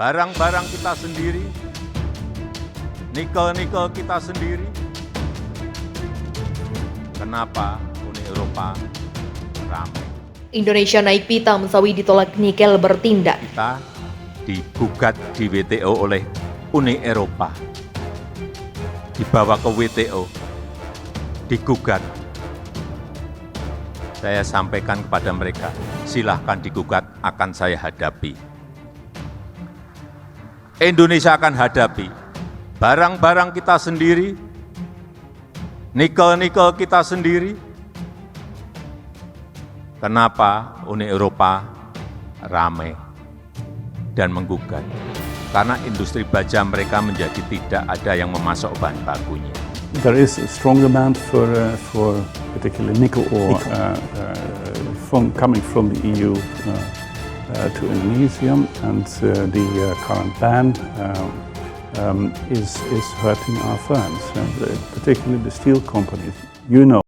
barang-barang kita sendiri, nikel-nikel kita sendiri. Kenapa Uni Eropa ramai? Indonesia naik pitam, sawi ditolak nikel bertindak. Kita digugat di WTO oleh Uni Eropa, dibawa ke WTO, digugat. Saya sampaikan kepada mereka, silahkan digugat, akan saya hadapi. Indonesia akan hadapi barang-barang kita sendiri, nikel-nikel kita sendiri. Kenapa Uni Eropa ramai dan menggugat? Karena industri baja mereka menjadi tidak ada yang memasok bahan bakunya. There is a strong demand for particularly nickel ore coming from the EU to Indonesia, and the current ban is hurting our firms, particularly the steel companies. You know.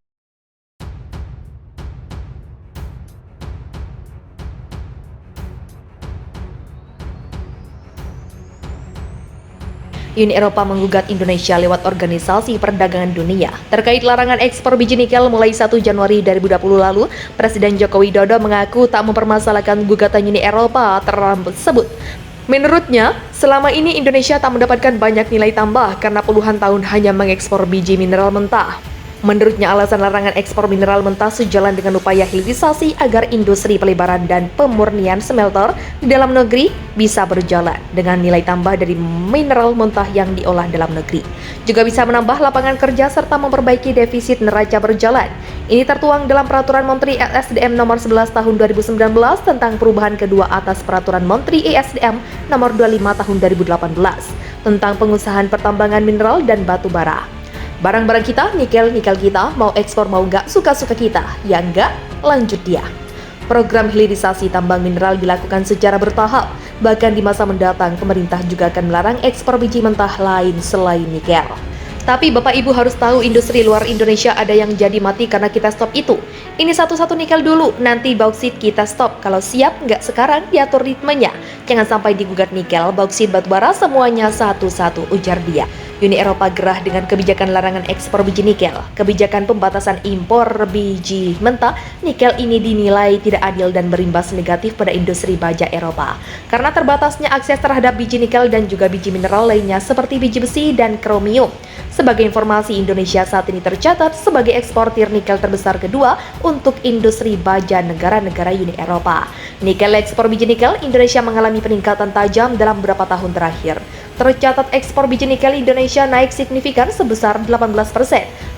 Uni Eropa menggugat Indonesia lewat Organisasi Perdagangan Dunia. Terkait larangan ekspor biji nikel mulai 1 Januari 2020 lalu, Presiden Joko Widodo mengaku tak mempermasalahkan gugatan Uni Eropa tersebut. Menurutnya, selama ini Indonesia tak mendapatkan banyak nilai tambah karena puluhan tahun hanya mengekspor biji mineral mentah. Menurutnya, alasan larangan ekspor mineral mentah sejalan dengan upaya hilirisasi agar industri pelebaran dan pemurnian smelter di dalam negeri bisa berjalan dengan nilai tambah dari mineral mentah yang diolah dalam negeri. Juga bisa menambah lapangan kerja serta memperbaiki defisit neraca berjalan. Ini tertuang dalam Peraturan Menteri ESDM Nomor 11 Tahun 2019 tentang perubahan kedua atas Peraturan Menteri ESDM Nomor 25 Tahun 2018 tentang pengusahaan pertambangan mineral dan batu bara. Barang-barang kita, nikel kita, mau ekspor mau nggak, suka-suka kita. Ya nggak, lanjut dia. Program hilirisasi tambang mineral dilakukan secara bertahap. Bahkan di masa mendatang, pemerintah juga akan melarang ekspor biji mentah lain selain nikel. Tapi Bapak Ibu harus tahu industri luar Indonesia ada yang jadi mati karena kita stop itu. Ini satu-satu nikel dulu, nanti bauksit kita stop. Kalau siap, nggak sekarang, diatur ritmenya. Jangan sampai digugat nikel, bauksit, batubara, semuanya satu-satu, ujar dia. Uni Eropa gerah dengan kebijakan larangan ekspor biji nikel. Kebijakan pembatasan impor biji mentah nikel ini dinilai tidak adil dan berimbas negatif pada industri baja Eropa. Karena terbatasnya akses terhadap biji nikel dan juga biji mineral lainnya seperti biji besi dan kromium. Sebagai informasi, Indonesia saat ini tercatat sebagai eksportir nikel terbesar kedua untuk industri baja negara-negara Uni Eropa. Nikel ekspor biji nikel, Indonesia mengalami peningkatan tajam dalam beberapa tahun terakhir. Tercatat ekspor biji nikel Indonesia naik signifikan sebesar 18%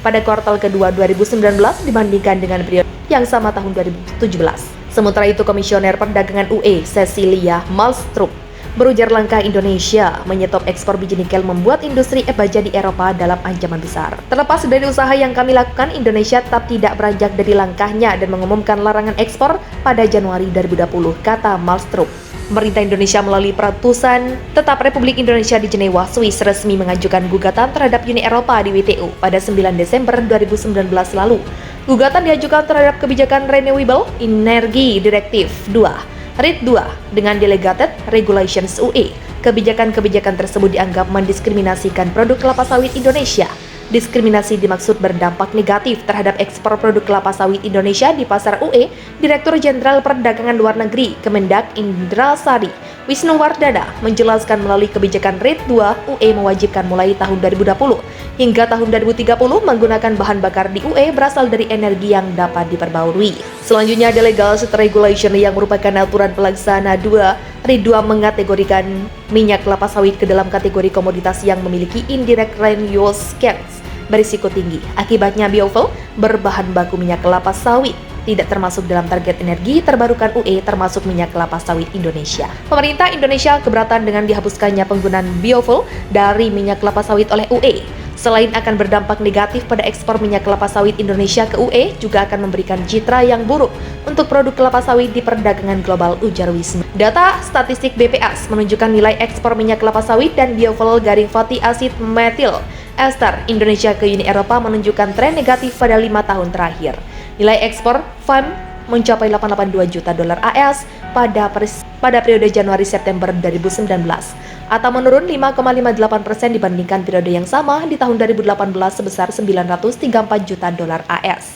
pada kuartal kedua 2019 dibandingkan dengan periode yang sama tahun 2017. Sementara itu, Komisioner Perdagangan UE, Cecilia Malmström, berujar langkah Indonesia menyetop ekspor biji nikel membuat industri baja di Eropa dalam ancaman besar. Terlepas dari usaha yang kami lakukan, Indonesia tetap tidak beranjak dari langkahnya dan mengumumkan larangan ekspor pada Januari 2020, kata Malmström. Pemerintah Indonesia melalui Peratusan Tetap Republik Indonesia di Jenewa, Swiss resmi mengajukan gugatan terhadap Uni Eropa di WTO pada 9 Desember 2019 lalu. Gugatan diajukan terhadap kebijakan Renewable Energy Directive 2 RED 2 dengan Delegated Regulations UE. Kebijakan-kebijakan tersebut dianggap mendiskriminasikan produk kelapa sawit Indonesia. Diskriminasi dimaksud berdampak negatif terhadap ekspor produk kelapa sawit Indonesia di pasar UE. Direktur Jenderal Perdagangan Luar Negeri Kemendak Indrasari Wisnuwardana menjelaskan melalui kebijakan RED 2 UE mewajibkan mulai tahun 2020 hingga tahun 2030 menggunakan bahan bakar di UE berasal dari energi yang dapat diperbarui. Selanjutnya, Delegated Regulation yang merupakan aturan pelaksana RED 2 mengategorikan minyak kelapa sawit ke dalam kategori komoditas yang memiliki indirect reuse gas berisiko tinggi. Akibatnya, biofuel berbahan baku minyak kelapa sawit tidak termasuk dalam target energi terbarukan UE termasuk minyak kelapa sawit Indonesia. Pemerintah Indonesia keberatan dengan dihapuskannya penggunaan biofuel dari minyak kelapa sawit oleh UE. Selain akan berdampak negatif pada ekspor minyak kelapa sawit Indonesia ke UE, juga akan memberikan citra yang buruk untuk produk kelapa sawit di perdagangan global, ujar Wisnu. Data statistik BPS menunjukkan nilai ekspor minyak kelapa sawit dan biofuel garing fatty acid methyl ester Indonesia ke Uni Eropa menunjukkan tren negatif pada 5 tahun terakhir. Nilai ekspor FAM mencapai 882 juta dolar AS pada periode Januari-September 2019, atau menurun 5,58% dibandingkan periode yang sama di tahun 2018 sebesar 934 juta dolar AS.